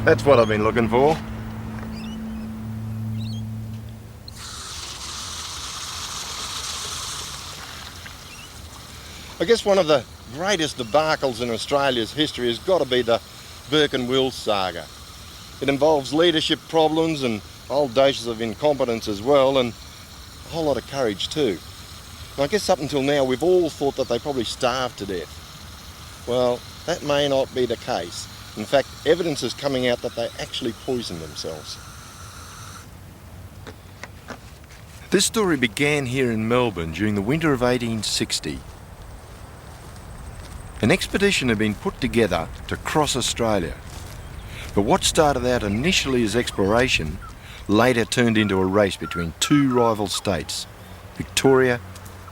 That's what I've been looking for. I guess one of the greatest debacles in Australia's history has got to be the Burke and Wills saga. It involves leadership problems and old doses of incompetence as well, and a whole lot of courage too. And I guess up until now we've all thought that they probably starved to death. Well, that may not be the case. In fact, evidence is coming out that they actually poisoned themselves. This story began here in Melbourne during the winter of 1860. An expedition had been put together to cross Australia. But what started out initially as exploration later turned into a race between two rival states, Victoria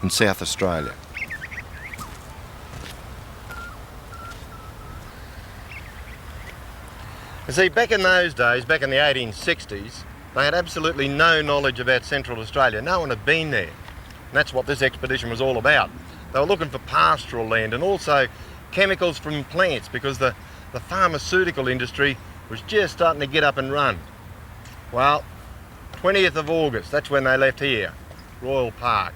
and South Australia. You see, back in those days, back in the 1860s, they had absolutely no knowledge about Central Australia. No one had been there. And that's what this expedition was all about. They were looking for pastoral land and also chemicals from plants because the pharmaceutical industry was just starting to get up and run. Well, 20th of August, that's when they left here, Royal Park.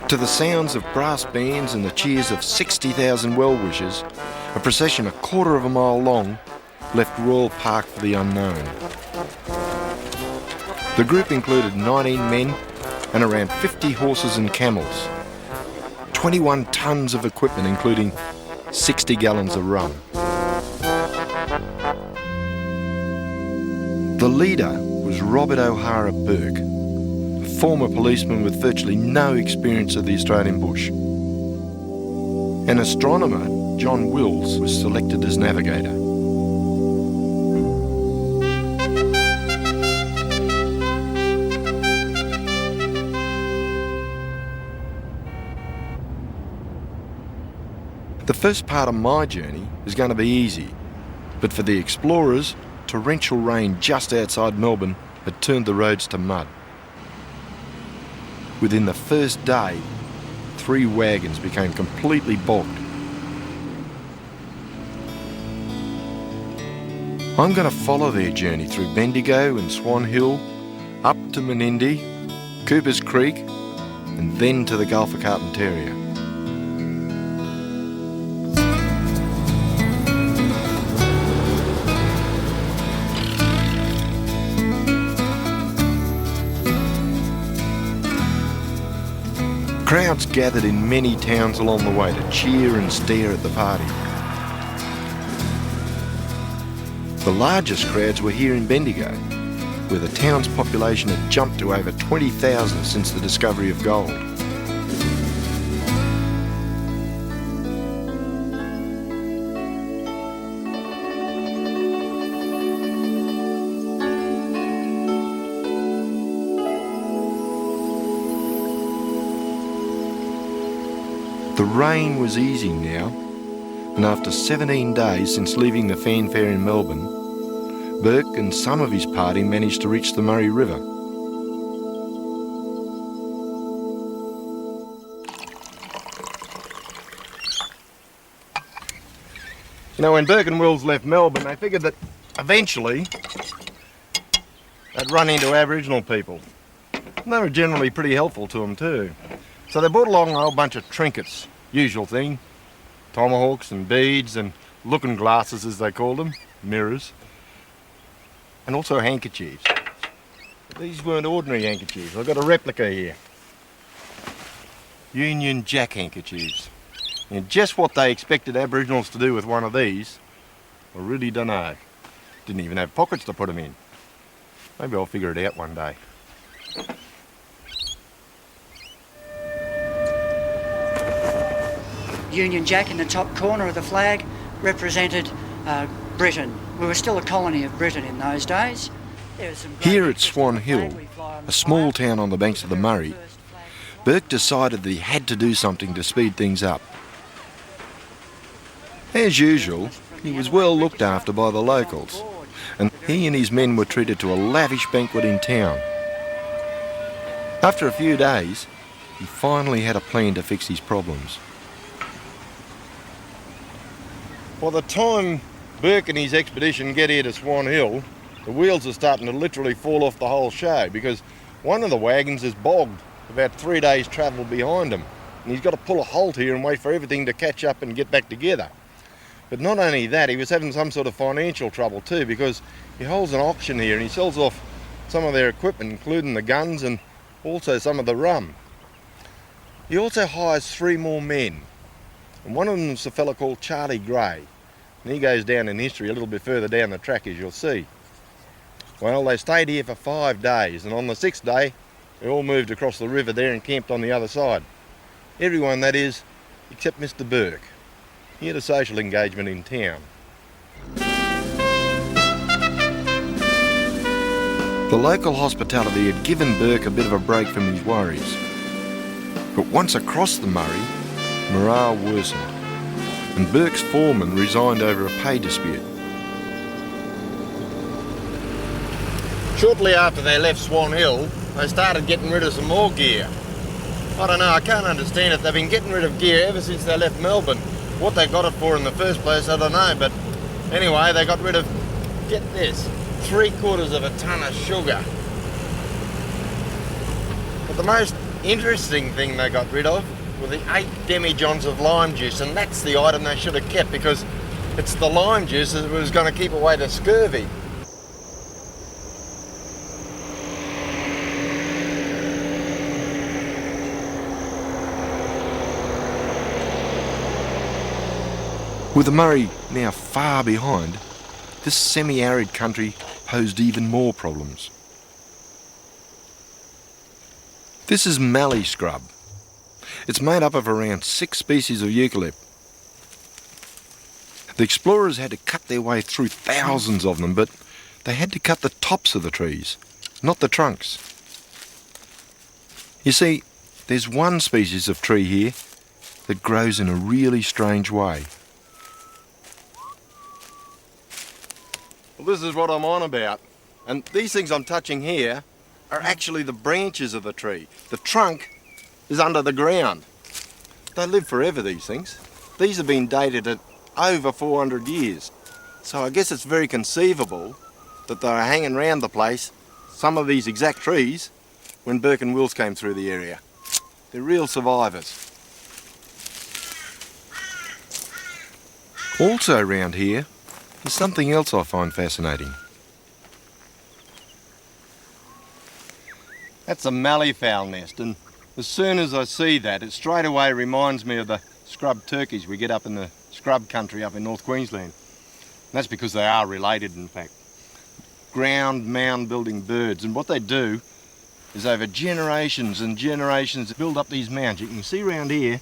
To the sounds of brass bands and the cheers of 60,000 well-wishers, a procession a quarter of a mile long left Royal Park for the unknown. The group included 19 men and around 50 horses and camels, 21 tonnes of equipment including 60 gallons of rum. The leader was Robert O'Hara Burke, a former policeman with virtually no experience of the Australian bush. An astronomer, John Wills, was selected as navigator. The first part of my journey is going to be easy, but for the explorers, torrential rain just outside Melbourne had turned the roads to mud. Within the first day, 3 wagons became completely bogged. I'm going to follow their journey through Bendigo and Swan Hill, up to Menindee, Cooper's Creek, and then to the Gulf of Carpentaria. Crowds gathered in many towns along the way to cheer and stare at the party. The largest crowds were here in Bendigo, where the town's population had jumped to over 20,000 since the discovery of gold. The rain was easing now, and after 17 days since leaving the fanfare in Melbourne, Burke and some of his party managed to reach the Murray River. You know, when Burke and Wills left Melbourne, they figured that eventually they'd run into Aboriginal people. And they were generally pretty helpful to them too. So they brought along a whole bunch of trinkets, usual thing, tomahawks and beads and looking glasses as they called them, mirrors, and also handkerchiefs. But these weren't ordinary handkerchiefs. I've got a replica here. Union Jack handkerchiefs. And just what they expected Aboriginals to do with one of these, I really don't know. Didn't even have pockets to put them in. Maybe I'll figure it out one day. Union Jack in the top corner of the flag represented Britain. We were still a colony of Britain in those days. Here at Swan Hill, a small town on the banks of the Murray, Burke decided that he had to do something to speed things up. As usual, he was well looked after by the locals, and he and his men were treated to a lavish banquet in town. After a few days, he finally had a plan to fix his problems. By the time Burke and his expedition get here to Swan Hill, the wheels are starting to literally fall off the whole show because one of the wagons is bogged about 3 days' travel behind him, and he's got to pull a halt here and wait for everything to catch up and get back together. But not only that, he was having some sort of financial trouble too, because he holds an auction here and he sells off some of their equipment, including the guns and also some of the rum. He also hires 3 more men, and one of them is a fella called Charlie Gray, and he goes down in history a little bit further down the track, as you'll see. Well, they stayed here for 5 days, and on the 6th day they all moved across the river there and camped on the other side. Everyone, that is, except Mr. Burke. He had a social engagement in town. The local hospitality had given Burke a bit of a break from his worries. But once across the Murray, morale worsened, and Burke's foreman resigned over a pay dispute. Shortly after they left Swan Hill, they started getting rid of some more gear. I don't know, I can't understand it. They've been getting rid of gear ever since they left Melbourne. What they got it for in the first place, I don't know, but anyway, they got rid of, get this, 3/4 of a tonne of sugar. But the most interesting thing they got rid of were the 8 demijohns of lime juice, and that's the item they should have kept because it's the lime juice that was going to keep away the scurvy. With the Murray now far behind, this semi-arid country posed even more problems. This is mallee scrub. It's made up of around 6 species of eucalypt. The explorers had to cut their way through thousands of them, but they had to cut the tops of the trees, not the trunks. You see, there's one species of tree here that grows in a really strange way. Well, this is what I'm on about. And these things I'm touching here are actually the branches of the tree. The trunk is under the ground. They live forever, these things. These have been dated at over 400 years. So I guess it's very conceivable that they were hanging around the place, some of these exact trees, when Burke and Wills came through the area. They're real survivors. Also around here, there's something else I find fascinating. That's a malleefowl nest, and as soon as I see that, it straight away reminds me of the scrub turkeys we get up in the scrub country up in North Queensland. And that's because they are related, in fact. Ground mound building birds, and what they do is over generations and generations build up these mounds. You can see around here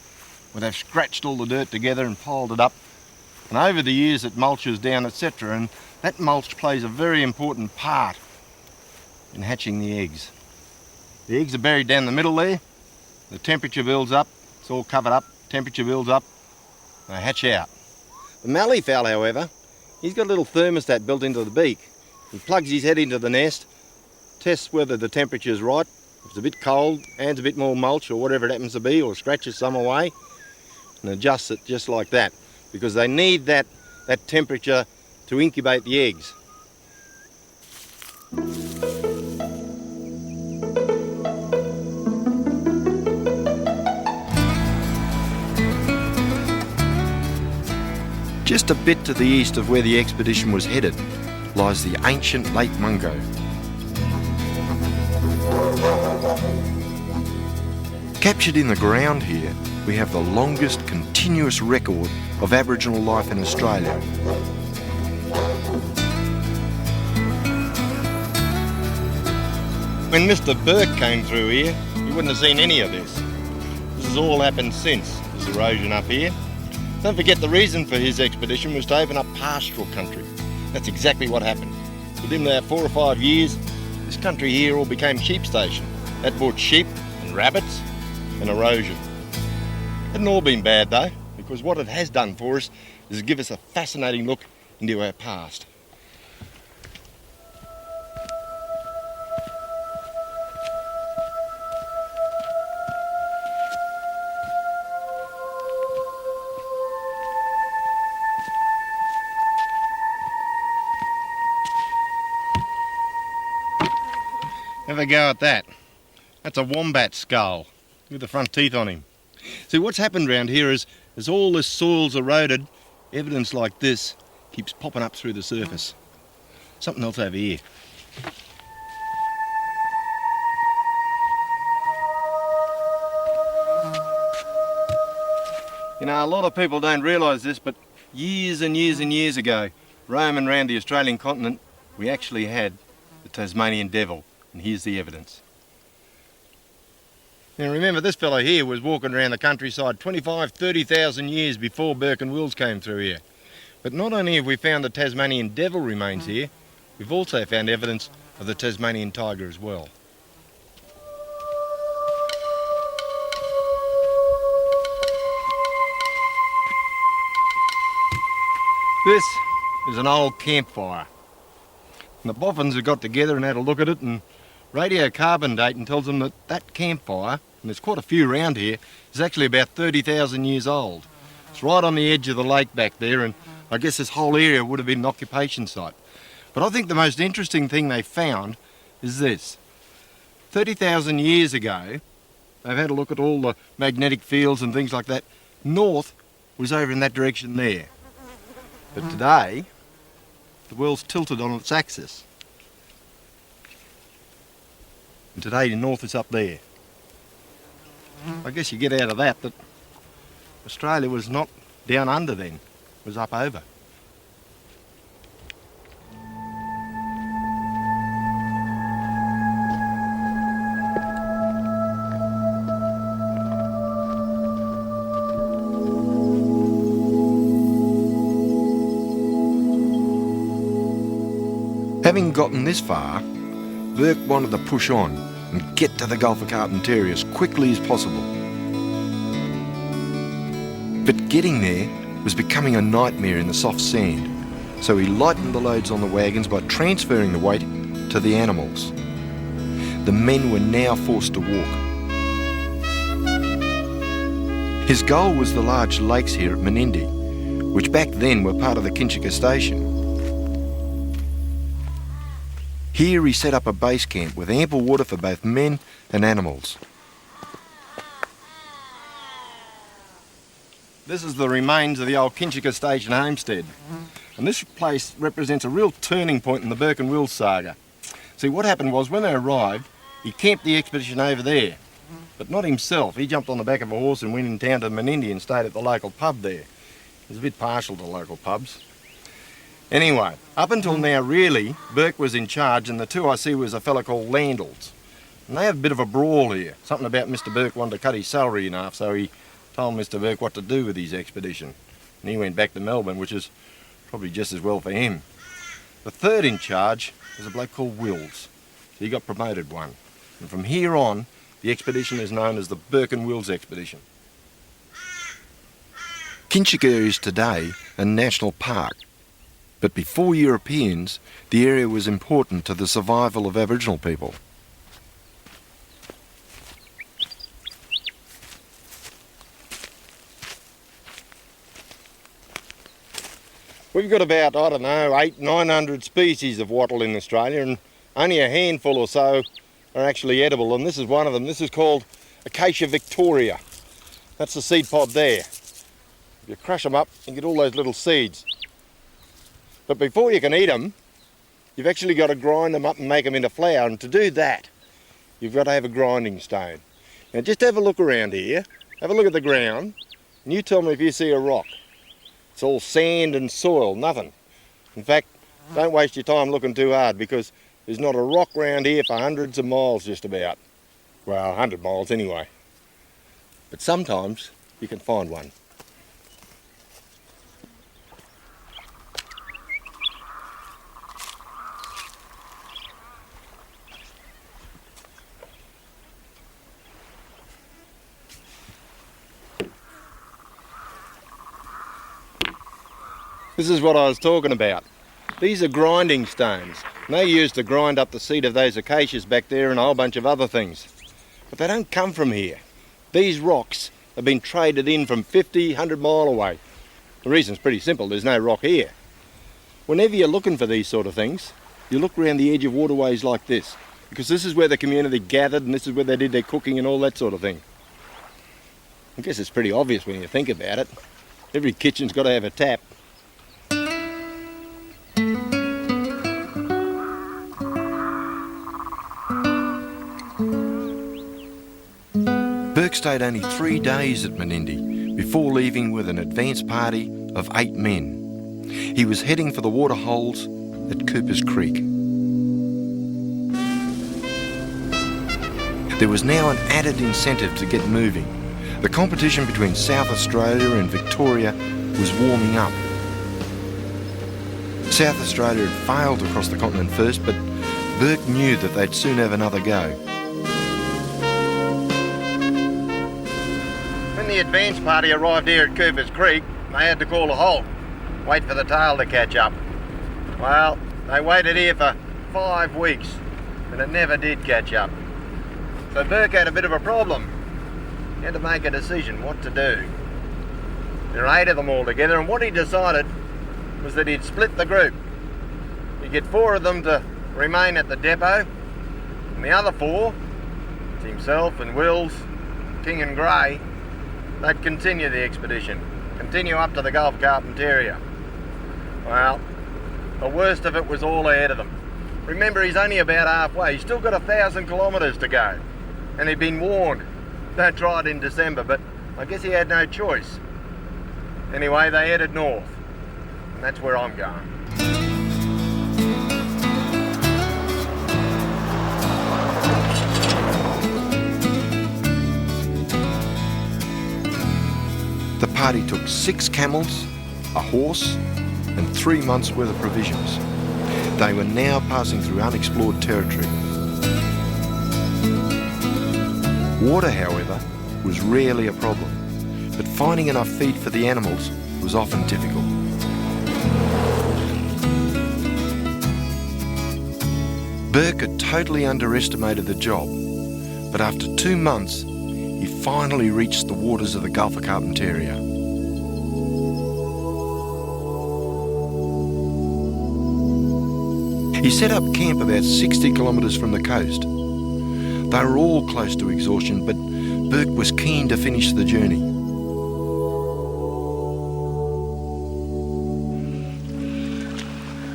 where they've scratched all the dirt together and piled it up. And over the years it mulches down, etc. And that mulch plays a very important part in hatching the eggs. The eggs are buried down the middle there. The temperature builds up. It's all covered up. Temperature builds up. They hatch out. The malleefowl, however, he's got a little thermostat built into the beak. He plugs his head into the nest, tests whether the temperature is right. If it's a bit cold, adds a bit more mulch or whatever it happens to be, or scratches some away, and adjusts it just like that. Because they need that temperature to incubate the eggs. Just a bit to the east of where the expedition was headed lies the ancient Lake Mungo. Captured in the ground here we have the longest continuous record of Aboriginal life in Australia. When Mr. Burke came through here, he wouldn't have seen any of this. This has all happened since, this erosion up here. Don't forget the reason for his expedition was to open up pastoral country. That's exactly what happened. Within about 4 or 5 years, this country here all became sheep station. That brought sheep and rabbits and erosion. It hasn't all been bad though, because what it has done for us is give us a fascinating look into our past. Have a go at that. That's a wombat skull with the front teeth on him. See, what's happened around here is as all this soil's eroded, evidence like this keeps popping up through the surface. Something else over here. You know, a lot of people don't realise this, but years and years and years ago, roaming around the Australian continent, we actually had the Tasmanian devil. And here's the evidence. Now remember, this fellow here was walking around the countryside 30,000 years before Burke and Wills came through here. But not only have we found the Tasmanian devil remains here, we've also found evidence of the Tasmanian tiger as well. This is an old campfire. And the boffins have got together and had a look at it and radiocarbon dating tells them that that campfire, and there's quite a few around here, is actually about 30,000 years old. It's right on the edge of the lake back there, and I guess this whole area would have been an occupation site. But I think the most interesting thing they found is this. 30,000 years ago, they've had a look at all the magnetic fields and things like that. North was over in that direction there. But today, the world's tilted on its axis. And today the north is up there. I guess you get out of that Australia was not down under then, it was up over. Having gotten this far, Burke wanted to push on and get to the Gulf of Carpentaria as quickly as possible. But getting there was becoming a nightmare in the soft sand, so he lightened the loads on the wagons by transferring the weight to the animals. The men were now forced to walk. His goal was the large lakes here at Menindee, which back then were part of the Kinchika station. Here he set up a base camp with ample water for both men and animals. This is the remains of the old Kinchika Station homestead. And this place represents a real turning point in the Burke and Wills saga. See, what happened was when they arrived, he camped the expedition over there. But not himself. He jumped on the back of a horse and went in town to Menindee and stayed at the local pub there. He was a bit partial to local pubs. Anyway, up until now, really, Burke was in charge, and the two I see was a fella called Landals. And they have a bit of a brawl here. Something about Mr. Burke wanted to cut his salary in half, so he told Mr. Burke what to do with his expedition. And he went back to Melbourne, which is probably just as well for him. The third in charge was a bloke called Wills. So he got promoted one. And from here on, the expedition is known as the Burke and Wills expedition. Kinchika is today a national park. But before Europeans, the area was important to the survival of Aboriginal people. We've got about, 900 species of wattle in Australia, and only a handful or so are actually edible, and this is one of them. This is called Acacia victoria. That's the seed pod there. You crush them up and get all those little seeds. But before you can eat them, you've actually got to grind them up and make them into flour. And to do that, you've got to have a grinding stone. Now just have a look around here. Have a look at the ground and you tell me if you see a rock. It's all sand and soil, nothing. In fact, don't waste your time looking too hard because there's not a rock round here for hundreds of miles just about. Well, 100 miles anyway. But sometimes you can find one. This is what I was talking about. These are grinding stones. And they used to grind up the seed of those acacias back there and a whole bunch of other things. But they don't come from here. These rocks have been traded in from 50, 100 mile away. The reason's pretty simple, there's no rock here. Whenever you're looking for these sort of things, you look around the edge of waterways like this, because this is where the community gathered and this is where they did their cooking and all that sort of thing. I guess it's pretty obvious when you think about it. Every kitchen's got to have a tap. Burke stayed only 3 days at Menindee before leaving with an advance party of 8 men. He was heading for the waterholes at Cooper's Creek. There was now an added incentive to get moving. The competition between South Australia and Victoria was warming up. South Australia had failed to cross the continent first, but Burke knew that they'd soon have another go. When the advance party arrived here at Cooper's Creek, they had to call a halt, wait for the tail to catch up. Well, they waited here for 5 weeks, and it never did catch up. So Burke had a bit of a problem. He had to make a decision what to do. There were 8 of them all together, and what he decided was that he'd split the group. He'd get 4 of them to remain at the depot, and the other 4, himself and Wills, King and Grey, they'd continue the expedition, continue up to the Gulf of Carpentaria. Well, the worst of it was all ahead of them. Remember, he's only about halfway. He's still got 1,000 kilometres to go. And he'd been warned, don't try it in December, but I guess he had no choice. Anyway, they headed north, and that's where I'm going. The party took 6 camels, a horse, and 3 months' worth of provisions. They were now passing through unexplored territory. Water, however, was rarely a problem, but finding enough feed for the animals was often difficult. Burke had totally underestimated the job, but after 2 months, he finally reached the waters of the Gulf of Carpentaria. He set up camp about 60 kilometres from the coast. They were all close to exhaustion, but Burke was keen to finish the journey.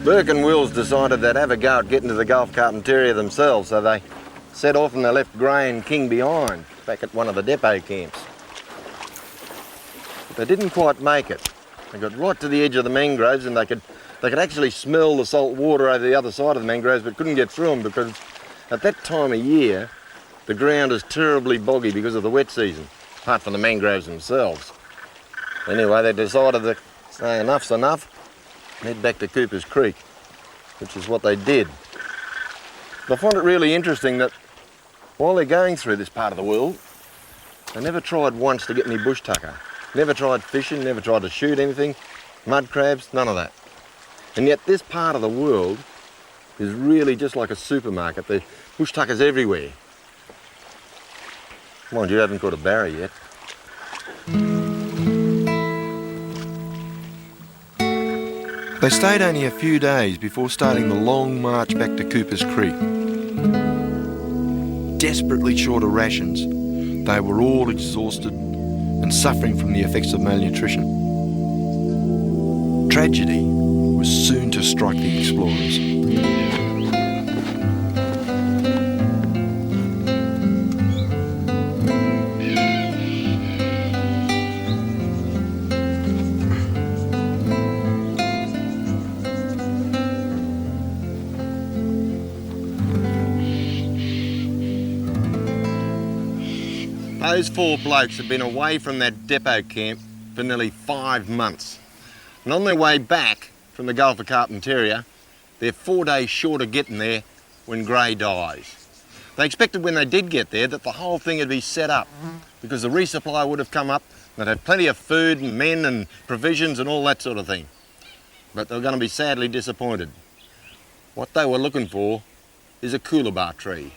Burke and Wills decided they'd have a go at getting to the Gulf of Carpentaria themselves, so they set off and they left Grey and King behind, back at one of the depot camps. But they didn't quite make it. They got right to the edge of the mangroves and they could actually smell the salt water over the other side of the mangroves, but couldn't get through them because at that time of year, the ground is terribly boggy because of the wet season, apart from the mangroves themselves. Anyway, they decided to say enough's enough and head back to Cooper's Creek, which is what they did. But I find it really interesting that while they're going through this part of the world, they never tried once to get any bush tucker. Never tried fishing, never tried to shoot anything, mud crabs, none of that. And yet this part of the world is really just like a supermarket. There's bush tuckers everywhere. Mind you, haven't caught a barra yet. They stayed only a few days before starting the long march back to Cooper's Creek. Desperately short of rations, they were all exhausted and suffering from the effects of malnutrition. Tragedy was soon to strike the explorers. Those four blokes have been away from that depot camp for nearly 5 months. And on their way back from the Gulf of Carpentaria, they're 4 days short of getting there when Gray dies. They expected when they did get there that the whole thing would be set up because the resupply would have come up, they'd have plenty of food and men and provisions and all that sort of thing. But they were going to be sadly disappointed. What they were looking for is a coolabah tree.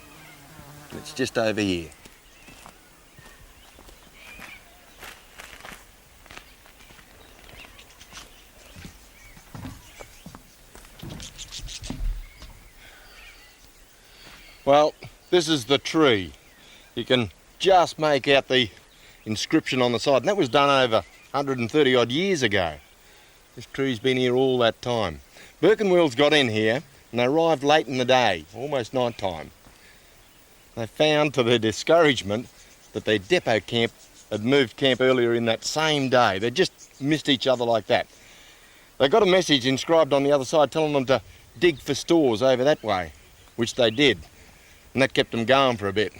It's just over here. Well, this is the tree. You can just make out the inscription on the side, and that was done over 130 odd years ago. This tree's been here all that time. Burke and Wills got in here and they arrived late in the day, almost night time. They found to their discouragement that their depot camp had moved camp earlier in that same day. They just missed each other like that. They got a message inscribed on the other side telling them to dig for stores over that way, which they did. And that kept them going for a bit.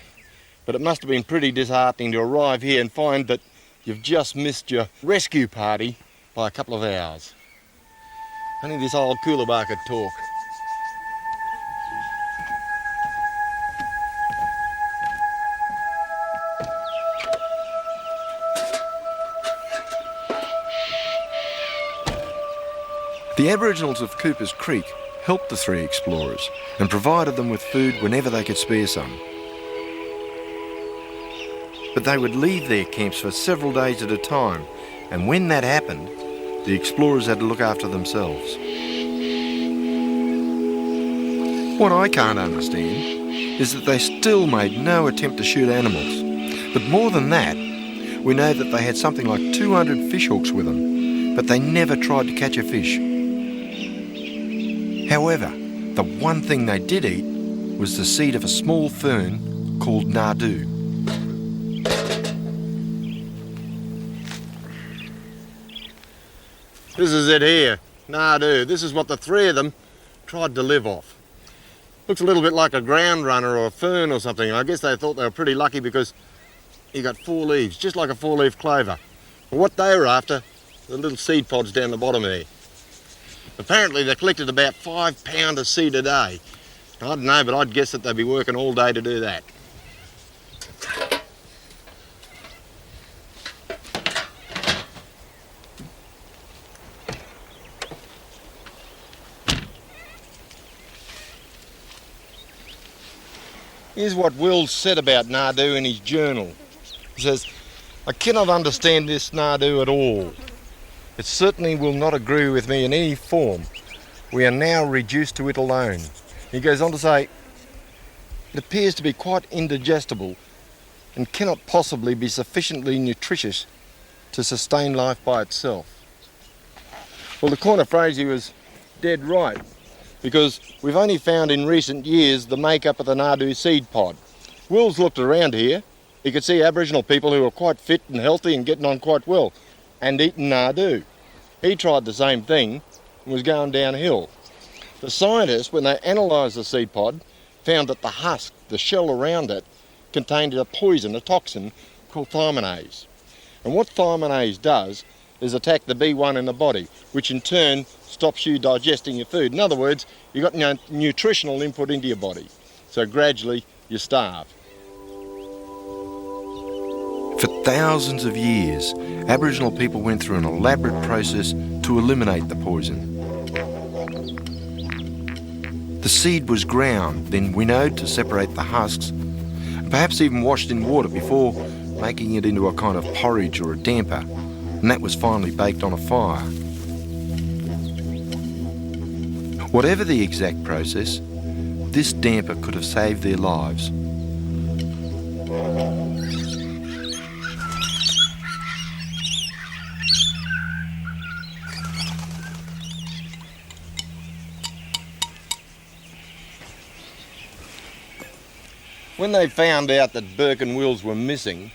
But it must have been pretty disheartening to arrive here and find that you've just missed your rescue party by a couple of hours. Only this old coolabah could talk. The Aboriginals of Cooper's Creek helped the three explorers and provided them with food whenever they could spare some. But they would leave their camps for several days at a time, and when that happened, the explorers had to look after themselves. What I can't understand is that they still made no attempt to shoot animals. But more than that, we know that they had something like 200 fish hooks with them, but they never tried to catch a fish. However, the one thing they did eat was the seed of a small fern called nardoo. This is it here, nardoo. This is what the three of them tried to live off. Looks a little bit like a ground runner or a fern or something. I guess they thought they were pretty lucky because you got 4 leaves, just like a 4-leaf clover. But what they were after, the little seed pods down the bottom there. Apparently they collected about 5 pounds of seed a day. I don't know, but I'd guess that they'd be working all day to do that. Here's what Wills said about nardoo in his journal. He says, "I cannot understand this nardoo at all. It certainly will not agree with me in any form. We are now reduced to it alone." He goes on to say, "It appears to be quite indigestible and cannot possibly be sufficiently nutritious to sustain life by itself." Well, the corner Frazee was dead right, because we've only found in recent years the makeup of the nardoo seed pod. Wills looked around here. He could see Aboriginal people who were quite fit and healthy and getting on quite well and eating nardoo. He tried the same thing and was going downhill. The scientists, when they analysed the seed pod, found that the husk, the shell around it, contained a poison, a toxin called thiaminase. And what thiaminase does is attack the B1 in the body, which in turn stops you digesting your food. In other words, you've got no nutritional input into your body. So gradually you starve. For thousands of years, Aboriginal people went through an elaborate process to eliminate the poison. The seed was ground, then winnowed to separate the husks, perhaps even washed in water before making it into a kind of porridge or a damper, and that was finally baked on a fire. Whatever the exact process, this damper could have saved their lives. When they found out that Burke and Wills were missing,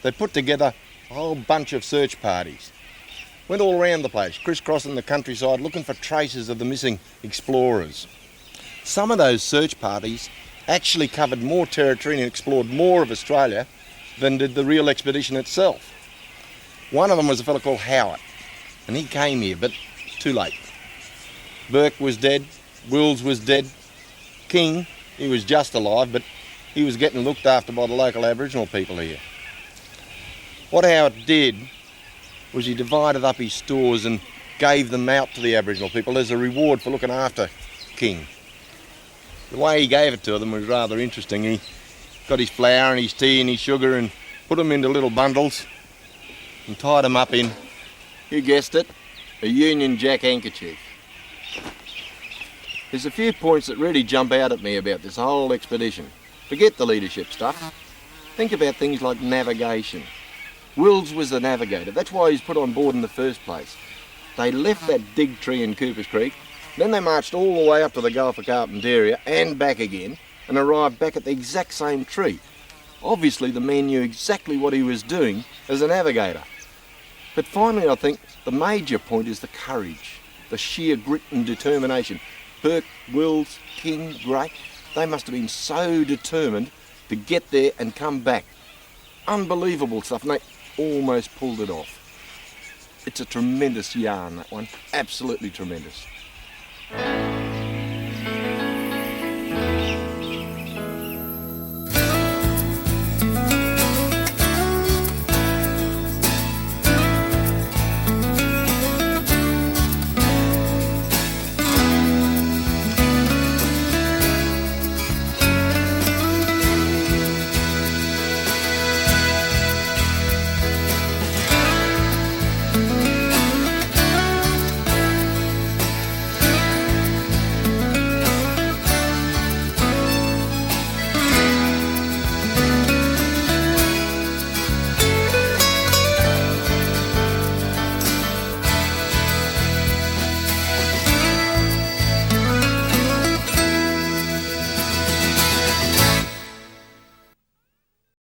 they put together a whole bunch of search parties. Went all around the place, crisscrossing the countryside, looking for traces of the missing explorers. Some of those search parties actually covered more territory and explored more of Australia than did the real expedition itself. One of them was a fellow called Howard, and he came here, but too late. Burke was dead, Wills was dead, King, he was just alive, but he was getting looked after by the local Aboriginal people here. What Howard did was he divided up his stores and gave them out to the Aboriginal people as a reward for looking after King. The way he gave it to them was rather interesting. He got his flour and his tea and his sugar and put them into little bundles and tied them up in, you guessed it, a Union Jack handkerchief. There's a few points that really jump out at me about this whole expedition. Forget the leadership stuff. Think about things like navigation. Wills was the navigator. That's why he's put on board in the first place. They left that dig tree in Coopers Creek, then they marched all the way up to the Gulf of Carpentaria and back again and arrived back at the exact same tree. Obviously the man knew exactly what he was doing as a navigator. But finally I think the major point is the courage, the sheer grit and determination. Burke, Wills, King, Gray, they must have been so determined to get there and come back. Unbelievable stuff, and they almost pulled it off. It's a tremendous yarn, that one. Absolutely tremendous.